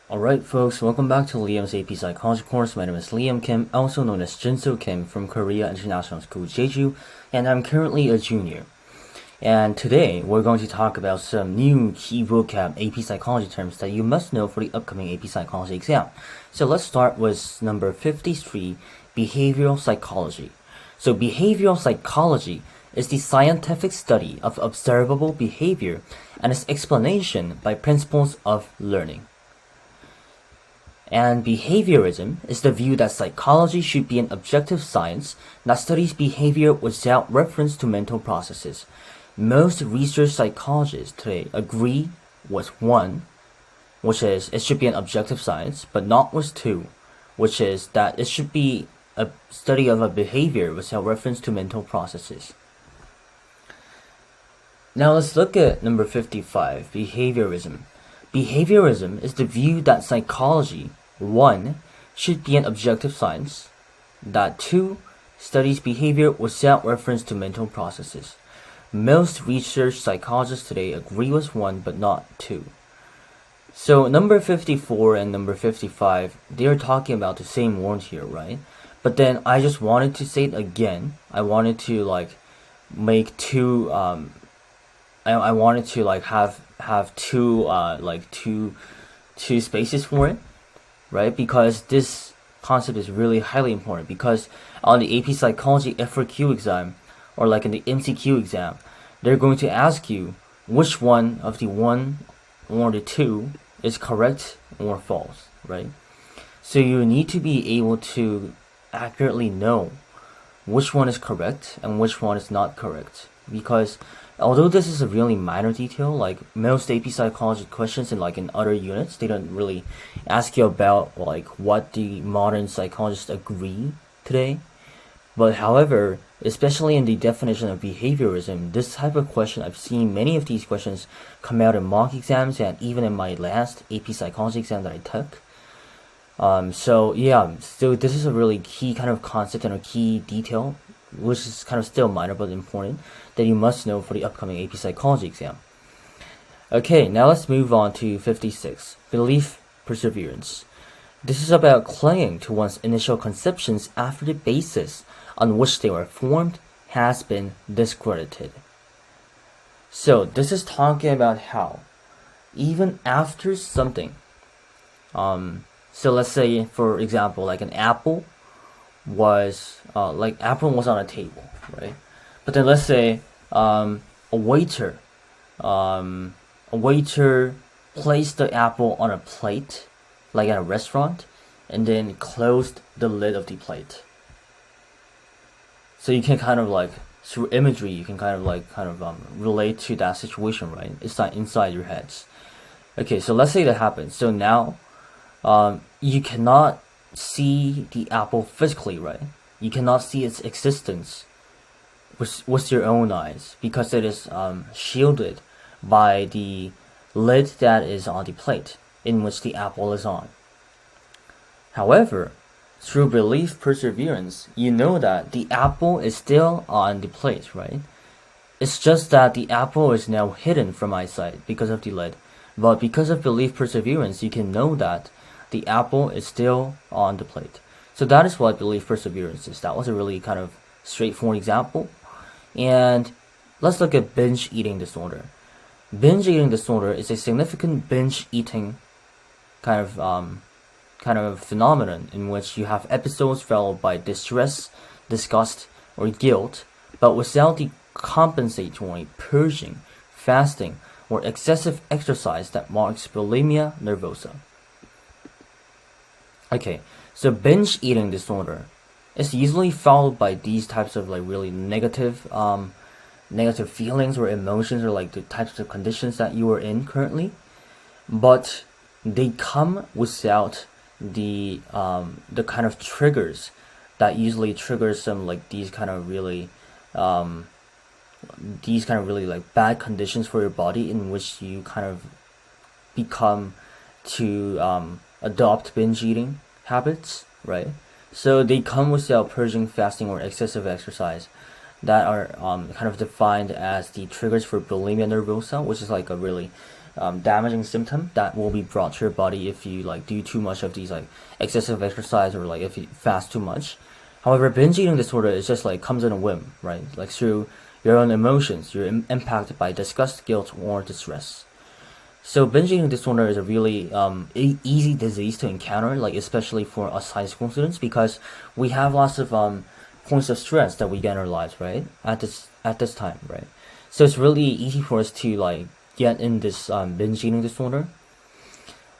Alright folks, welcome back to Liam's AP Psychology course. My name is Liam Kim, also known as Jinso Kim from Korea International School Jeju, and I'm currently a junior. And today, we're going to talk about some new key vocab AP Psychology terms that you must know for the upcoming AP Psychology exam. So let's start with number 53, Behavioral Psychology. So behavioral psychology is the scientific study of observable behavior and its explanation by principles of learning. And behaviorism is the view that psychology should be an objective science that studies behavior without reference to mental processes. Most research psychologists today agree with one, which is it should be an objective science, but not with two, which is that it should be a study of a behavior without reference to mental processes. Now let's look at number 55, behaviorism. Behaviorism is the view that psychology, 1, should be an objective science, that 2, studies behavior without reference to mental processes. Most research psychologists today agree with 1 but not 2. So number 54 and number 55, they are talking about the same word here, right? But then I just wanted to say it again. I wanted to make two I wanted to have two spaces for it, right? Because this concept is really highly important, because on the AP Psychology FRQ exam, or like in the MCQ exam, they're going to ask you which one of the 1 or the 2 is correct or false, right? So you need to be able to accurately know which one is correct and which one is not correct, because although this is a really minor detail, like most AP Psychology questions in other units, they don't really ask you about what the modern psychologists agree today. But however, especially in the definition of behaviorism, this type of question, I've seen many of these questions come out in mock exams and even in my last AP Psychology exam that I took. So this is a really key kind of concept and a key detail, which is kind of still minor but important, that you must know for the upcoming AP Psychology exam. Okay, now let's move on to 56, Belief Perseverance. This is about clinging to one's initial conceptions after the basis on which they were formed has been discredited. So this is talking about how even after something, so let's say, for example, an apple was apple was on a table, right? But then let's say a waiter placed the apple on a plate, like at a restaurant, and then closed the lid of the plate. So you can kind of through imagery, you can kind of relate to that situation, right? It's not inside your heads. Okay, so let's say that happens. So now you cannot see the apple physically, right? You cannot see its existence with your own eyes, because it is shielded by the lid that is on the plate in which the apple is on. However, through belief perseverance, you know that the apple is still on the plate, right? It's just that the apple is now hidden from eyesight because of the lid. But because of belief perseverance, you can know that the apple is still on the plate. So that is what belief perseverance is. That was a really kind of straightforward example. And let's look at binge eating disorder. Binge eating disorder is a significant binge eating kind of phenomenon in which you have episodes followed by distress, disgust, or guilt, but without the compensatory purging, fasting, or excessive exercise that marks bulimia nervosa. Okay, so binge eating disorder is usually followed by these types of really negative feelings or emotions, or the types of conditions that you are in currently, but they come without the kind of triggers that usually trigger some these kind of really bad conditions for your body, in which you kind of become to adopt binge eating habits, right? So they come without purging, fasting, or excessive exercise that are kind of defined as the triggers for bulimia nervosa, which is like a really damaging symptom that will be brought to your body if you like do too much of these like excessive exercise or like if you fast too much. However, binge eating disorder is just like comes in a whim, right? Like through your own emotions, you're impacted by disgust, guilt, or distress. So binge eating disorder is a really easy disease to encounter, like especially for us high school students, because we have lots of points of stress that we get in our lives, right? At this time, right? So it's really easy for us to like get in this binge eating disorder.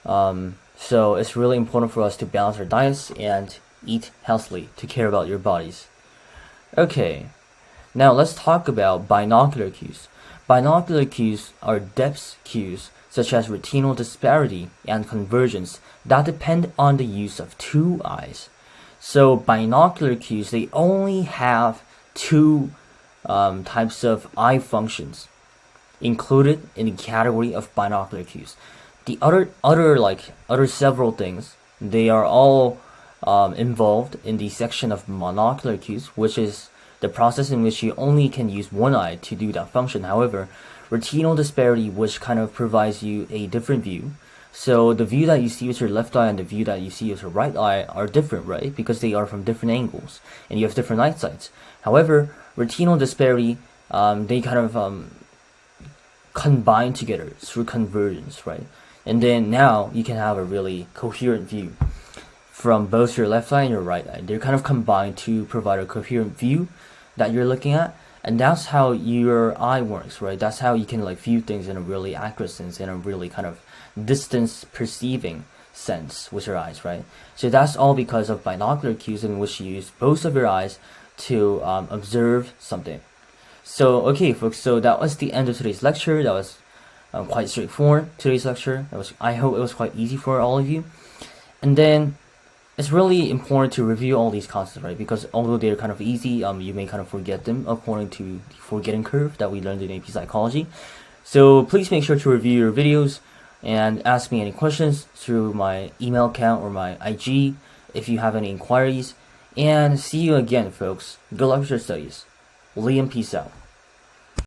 So it's really important for us to balance our diets and eat healthily to care about your bodies. Okay, now let's talk about binocular cues. Binocular cues are depth cues such as retinal disparity and convergence that depend on the use of two eyes. So binocular cues, they only have two types of eye functions included in the category of binocular cues. The other several things, they are all involved in the section of monocular cues, which is the process in which you only can use one eye to do that function. However, retinal disparity, which kind of provides you a different view. So the view that you see with your left eye and the view that you see with your right eye are different, right? Because they are from different angles and you have different eyesights. However, retinal disparity, they kind of combine together through convergence, right? And then now you can have a really coherent view from both your left eye and your right eye. They're kind of combined to provide a coherent view that you're looking at. And that's how your eye works, right? That's how you can like view things in a really accurate sense, in a really kind of distance perceiving sense with your eyes, right? So that's all because of binocular cues in which you use both of your eyes to observe something. So, okay, folks, so that was the end of today's lecture. That was quite straightforward, today's lecture. I hope it was quite easy for all of you. And then it's really important to review all these concepts, right? Because although they're kind of easy, you may kind of forget them according to the forgetting curve that we learned in AP Psychology. So please make sure to review your videos and ask me any questions through my email account or my IG if you have any inquiries. And see you again, folks. Good luck with your studies. Liam, peace out.